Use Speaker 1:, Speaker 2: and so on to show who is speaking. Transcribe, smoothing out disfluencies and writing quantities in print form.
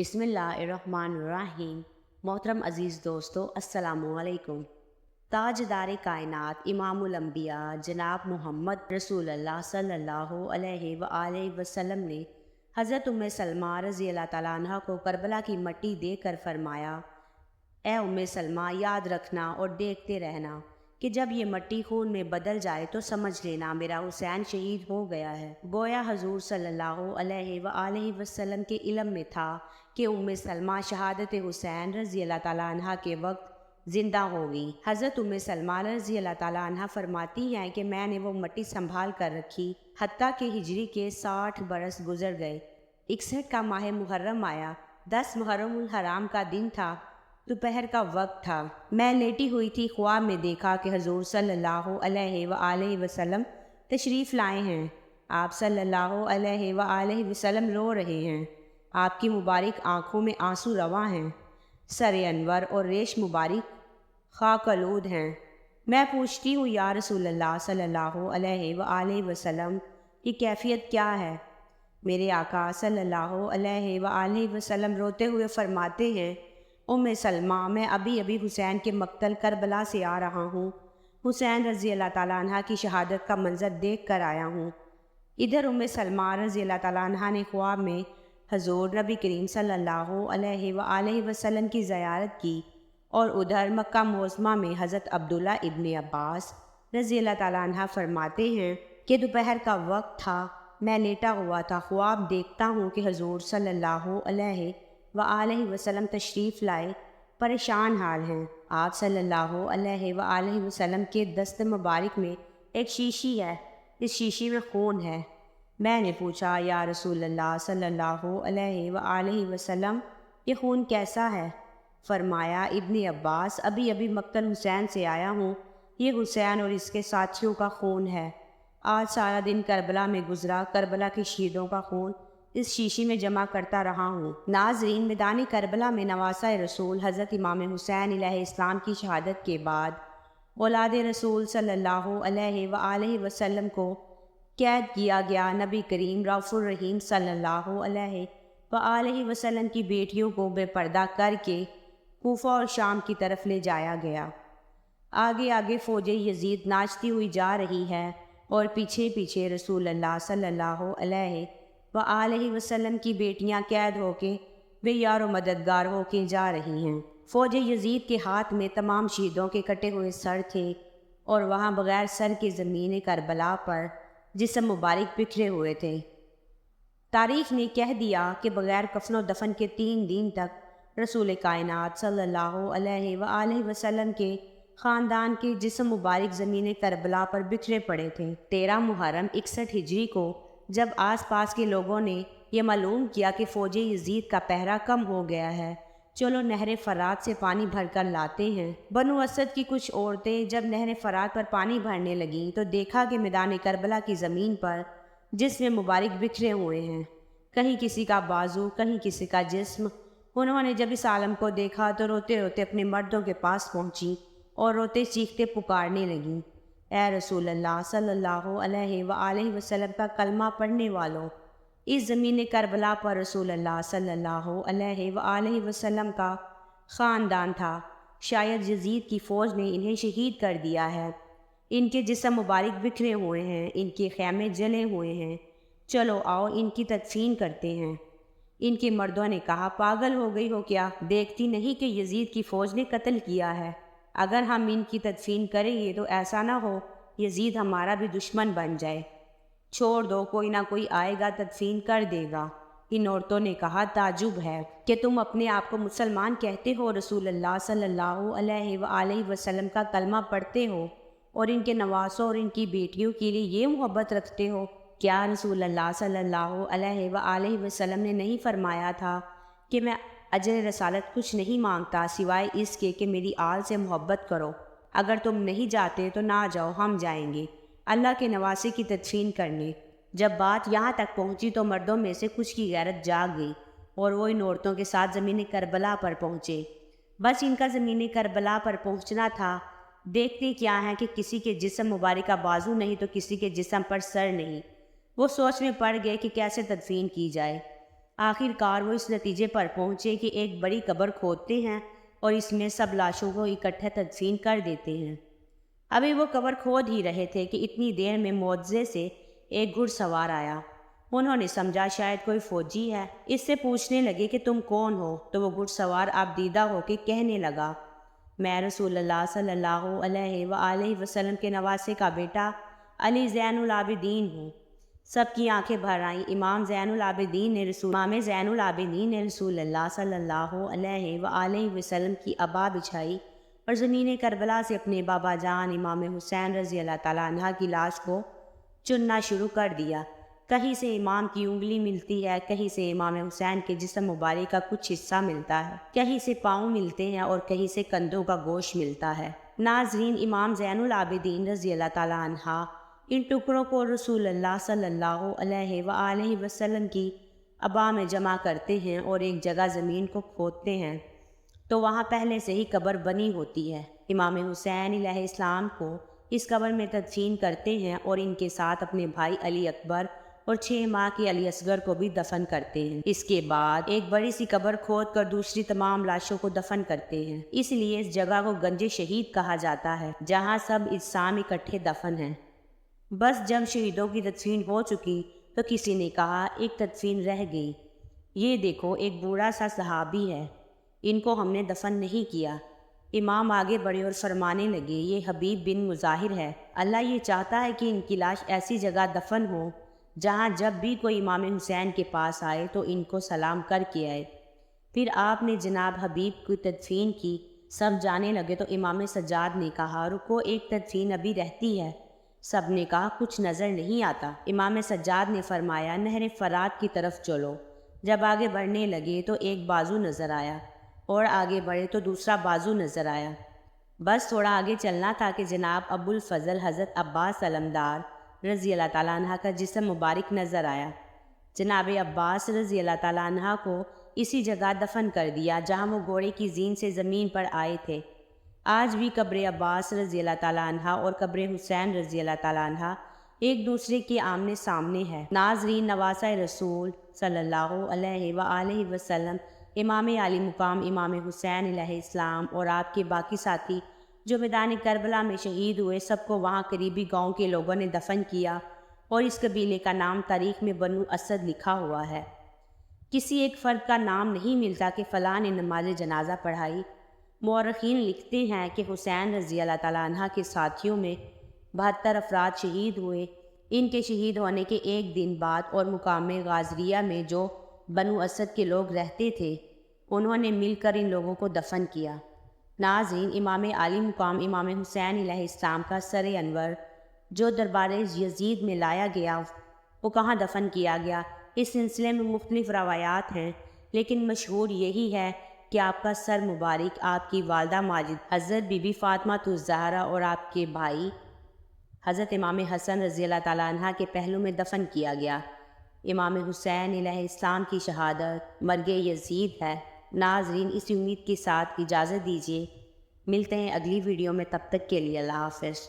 Speaker 1: بسم اللہ الرحمن الرحیم۔ محترم عزیز دوستو، السلام علیکم۔ تاجدار کائنات امام الانبیاء جناب محمد رسول اللہ صلی اللہ علیہ وآلہ وسلم نے حضرت ام سلمہ رضی اللہ تعالیٰ عنہ کو کربلا کی مٹی دے کر فرمایا، اے ام سلمہ، یاد رکھنا اور دیکھتے رہنا کہ جب یہ مٹی خون میں بدل جائے تو سمجھ لینا میرا حسین شہید ہو گیا ہے۔ گویا حضور صلی اللہ علیہ وآلہ وسلم کے علم میں تھا کہ ام سلمہ شہادت حسین رضی اللہ تعالیٰ عنہ کے وقت زندہ ہوگی۔ حضرت ام سلمہ رضی اللہ تعالیٰ عنہ فرماتی ہیں کہ میں نے وہ مٹی سنبھال کر رکھی حتیٰ کہ ہجری کے 60 برس گزر گئے۔ 61 کا ماہ محرم آیا، 10 محرم الحرام کا دن تھا، دوپہر کا وقت تھا۔ میں لیٹی ہوئی تھی، خواب میں دیکھا کہ حضور صلی اللہ علیہ وآلہ وسلم تشریف لائے ہیں۔ آپ صلی اللہ علیہ وآلہ وسلم رو رہے ہیں، آپ کی مبارک آنکھوں میں آنسو رواں ہیں، سر انور اور ریش مبارک خاک آلود ہیں۔ میں پوچھتی ہوں، یا رسول اللہ صلی اللہ علیہ وآلہ وسلم، یہ کیفیت کیا ہے؟ میرے آقا صلی اللہ علیہ وآلہ وسلم روتے ہوئے فرماتے ہیں، ام سلمہ، میں ابھی حسین کے مقتل کربلا سے آ رہا ہوں، حسین رضی اللہ تعالیٰ عنہ کی شہادت کا منظر دیکھ کر آیا ہوں۔ ادھر ام سلمہ رضی اللہ تعالیٰ عنہ نے خواب میں حضور نبی کریم صلی اللہ علیہ وآلہ وسلم کی زیارت کی، اور ادھر مکہ معظمہ میں حضرت عبداللہ ابن عباس رضی اللہ تعالیٰ عنہ فرماتے ہیں کہ دوپہر کا وقت تھا، میں لیٹا ہوا تھا، خواب دیکھتا ہوں کہ حضور صلی اللہ علیہ وآلہ وسلم تشریف لائے، پریشان حال ہیں۔ آپ صلی اللہ علیہ وآلہ وسلم کے دست مبارک میں ایک شیشی ہے، اس شیشی میں خون ہے۔ میں نے پوچھا، یا رسول اللہ صلی اللہ علیہ وآلہ وسلم، یہ خون کیسا ہے؟ فرمایا، ابن عباس، ابھی مقتل حسین سے آیا ہوں، یہ حسین اور اس کے ساتھیوں کا خون ہے۔ آج سارا دن کربلا میں گزرا، کربلا کے شہیدوں کا خون اس شیشی میں جمع کرتا رہا ہوں۔ ناظرین، میدان کربلا میں نواسہ رسول حضرت امام حسین علیہ السلام کی شہادت کے بعد اولاد رسول صلی اللہ علیہ وآلہ وسلم کو قید کیا گیا۔ نبی کریم رؤوف الرحیم صلی اللہ علیہ وآلہ وسلم کی بیٹیوں کو بے پردہ کر کے کوفہ اور شام کی طرف لے جایا گیا۔ آگے فوج یزید ناچتی ہوئی جا رہی ہے اور پیچھے رسول اللہ صلی اللہ علیہ وآلہ وسلم کی بیٹیاں قید ہو کے بے یار و مددگار ہو کے جا رہی ہیں۔ فوج یزید کے ہاتھ میں تمام شہیدوں کے کٹے ہوئے سر تھے، اور وہاں بغیر سر کے زمین کربلا پر جسم مبارک بکھرے ہوئے تھے۔ تاریخ نے کہہ دیا کہ بغیر کفن و دفن کے 3 دن تک رسول کائنات صلی اللہ علیہ وآلہ وسلم کے خاندان کے جسم مبارک زمین کربلا پر بکھرے پڑے تھے۔ 13 محرم 61 ہجری کو جب آس پاس کے لوگوں نے یہ معلوم کیا کہ فوج یزید کا پہرہ کم ہو گیا ہے، چلو نہر فرات سے پانی بھر کر لاتے ہیں۔ بنو اسد کی کچھ عورتیں جب نہر فرات پر پانی بھرنے لگیں تو دیکھا کہ میدان کربلا کی زمین پر جسم مبارک بکھرے ہوئے ہیں، کہیں کسی کا بازو، کہیں کسی کا جسم۔ انہوں نے جب اس عالم کو دیکھا تو روتے روتے اپنے مردوں کے پاس پہنچی اور روتے چیختے پکارنے لگیں، اے رسول اللہ صلی اللہ علیہ وآلہ وسلم کا کلمہ پڑھنے والوں، اس زمین کربلا پر رسول اللہ صلی اللہ علیہ وآلہ وسلم کا خاندان تھا، شاید یزید کی فوج نے انہیں شہید کر دیا ہے، ان کے جسم مبارک بکھرے ہوئے ہیں، ان کے خیمے جلے ہوئے ہیں، چلو آؤ ان کی تدفین کرتے ہیں۔ ان کے مردوں نے کہا، پاگل ہو گئی ہو کیا؟ دیکھتی نہیں کہ یزید کی فوج نے قتل کیا ہے؟ اگر ہم ان کی تدفین کریں گے تو ایسا نہ ہو یزید ہمارا بھی دشمن بن جائے، چھوڑ دو، کوئی نہ کوئی آئے گا تدفین کر دے گا۔ ان عورتوں نے کہا، تعجب ہے کہ تم اپنے آپ کو مسلمان کہتے ہو، رسول اللہ صلی اللہ علیہ وآلہ وسلم کا کلمہ پڑھتے ہو، اور ان کے نواسوں اور ان کی بیٹیوں کے لیے یہ محبت رکھتے ہو؟ کیا رسول اللہ صلی اللہ علیہ وآلہ وسلم نے نہیں فرمایا تھا کہ میں اجر رسالت کچھ نہیں مانگتا سوائے اس کے کہ میری آل سے محبت کرو؟ اگر تم نہیں جاتے تو نہ جاؤ، ہم جائیں گے اللہ کے نواسے کی تدفین کرنے۔ جب بات یہاں تک پہنچی تو مردوں میں سے کچھ کی غیرت جاگ گئی، اور وہ ان عورتوں کے ساتھ زمین کربلا پر پہنچے۔ بس ان کا زمین کربلا پر پہنچنا تھا۔ دیکھتے کیا ہے کہ کسی کے جسم مبارک کا بازو نہیں تو کسی کے جسم پر سر نہیں۔ وہ سوچ میں پڑ گئے کہ کیسے تدفین کی جائے۔ آخر کار وہ اس نتیجے پر پہنچے کہ ایک بڑی قبر کھودتے ہیں اور اس میں سب لاشوں کو اکٹھے تدفین کر دیتے ہیں۔ ابھی وہ قبر کھود ہی رہے تھے کہ اتنی دیر میں معجزے سے ایک گھڑ سوار آیا۔ انہوں نے سمجھا شاید کوئی فوجی ہے، اس سے پوچھنے لگے کہ تم کون ہو؟ تو وہ گھڑ سوار آپ دیدہ ہو کے کہنے لگا، میں رسول اللہ صلی اللہ علیہ وآلہ وسلم کے نواسے کا بیٹا علی زین العابدین ہوں۔ سب کی آنکھیں بھر آئیں۔ امام زین العابدین نے رسول اللہ صلی اللہ علیہ وآلہ وسلم کی عبا بچھائی اور زمین کربلا سے اپنے بابا جان امام حسین رضی اللہ تعالیٰ عنہ کی لاش کو چننا شروع کر دیا۔ کہیں سے امام کی انگلی ملتی ہے، کہیں سے امام حسین کے جسم مبارک کا کچھ حصہ ملتا ہے، کہیں سے پاؤں ملتے ہیں اور کہیں سے کندھوں کا گوشت ملتا ہے۔ ناظرین، امام زین العابدین رضی اللہ تعالیٰ عنہ ان ٹکڑوں کو رسول اللہ صلی اللہ علیہ وآلہ وسلم کی عبا میں جمع کرتے ہیں اور ایک جگہ زمین کو کھودتے ہیں تو وہاں پہلے سے ہی قبر بنی ہوتی ہے۔ امام حسین علیہ السلام کو اس قبر میں تدفین کرتے ہیں اور ان کے ساتھ اپنے بھائی علی اکبر اور 6 ماہ کے علی اصغر کو بھی دفن کرتے ہیں۔ اس کے بعد ایک بڑی سی قبر کھود کر دوسری تمام لاشوں کو دفن کرتے ہیں۔ اس لیے اس جگہ کو گنج شہید کہا جاتا ہے، جہاں سب اجسام اکٹھے دفن ہیں۔ بس جب شہیدوں کی تدفین ہو چکی تو کسی نے کہا ایک تدفین رہ گئی، یہ دیکھو ایک بوڑھا سا صحابی ہے، ان کو ہم نے دفن نہیں کیا۔ امام آگے بڑھے اور فرمانے لگے، یہ حبیب بن مظاہر ہے، اللہ یہ چاہتا ہے کہ ان کی لاش ایسی جگہ دفن ہو جہاں جب بھی کوئی امام حسین کے پاس آئے تو ان کو سلام کر کے آئے۔ پھر آپ نے جناب حبیب کی تدفین کی۔ سب جانے لگے تو امام سجاد نے کہا، رکو ایک تدفین ابھی رہتی ہے۔ سب نے کہا کچھ نظر نہیں آتا۔ امام سجاد نے فرمایا، نہر فرات کی طرف چلو۔ جب آگے بڑھنے لگے تو ایک بازو نظر آیا اور آگے بڑھے تو دوسرا بازو نظر آیا۔ بس تھوڑا آگے چلنا تھا کہ جناب ابو الفضل حضرت عباس علمدار رضی اللہ تعالیٰ عنہ کا جسم مبارک نظر آیا۔ جناب عباس رضی اللہ تعالیٰ عنہ کو اسی جگہ دفن کر دیا جہاں وہ گھوڑے کی زین سے زمین پر آئے تھے۔ آج بھی قبر عباس رضی اللہ تعالیٰ عنہ اور قبر حسین رضی اللہ تعالیٰ عنہ ایک دوسرے کے آمنے سامنے ہے۔ ناظرین، نواسہ رسول صلی اللہ علیہ وآلہ وسلم، امام عالی مقام امام حسین علیہ السلام اور آپ کے باقی ساتھی جو میدان کربلا میں شہید ہوئے، سب کو وہاں قریبی گاؤں کے لوگوں نے دفن کیا اور اس قبیلے کا نام تاریخ میں بنو اسد لکھا ہوا ہے۔ کسی ایک فرد کا نام نہیں ملتا کہ فلاں نے نماز جنازہ پڑھائی۔ مورخین لکھتے ہیں کہ حسین رضی اللہ تعالیٰ عنہ کے ساتھیوں میں 72 افراد شہید ہوئے۔ ان کے شہید ہونے کے ایک دن بعد اور مقام غازریہ میں جو بنو اسد کے لوگ رہتے تھے، انہوں نے مل کر ان لوگوں کو دفن کیا۔ ناظرین، امام عالی مقام امام حسین علیہ السلام کا سر انور جو دربار یزید میں لایا گیا، وہ کہاں دفن کیا گیا؟ اس سلسلے میں مختلف روایات ہیں، لیکن مشہور یہی ہے کہ آپ کا سر مبارک آپ کی والدہ ماجد حضرت بی بی فاطمہ الزہرا اور آپ کے بھائی حضرت امام حسن رضی اللہ تعالیٰ عنہ کے پہلو میں دفن کیا گیا۔ امام حسین علیہ السلام کی شہادت مرگ یزید ہے۔ ناظرین، اس امید کے ساتھ اجازت دیجیے، ملتے ہیں اگلی ویڈیو میں، تب تک کے لیے اللہ حافظ۔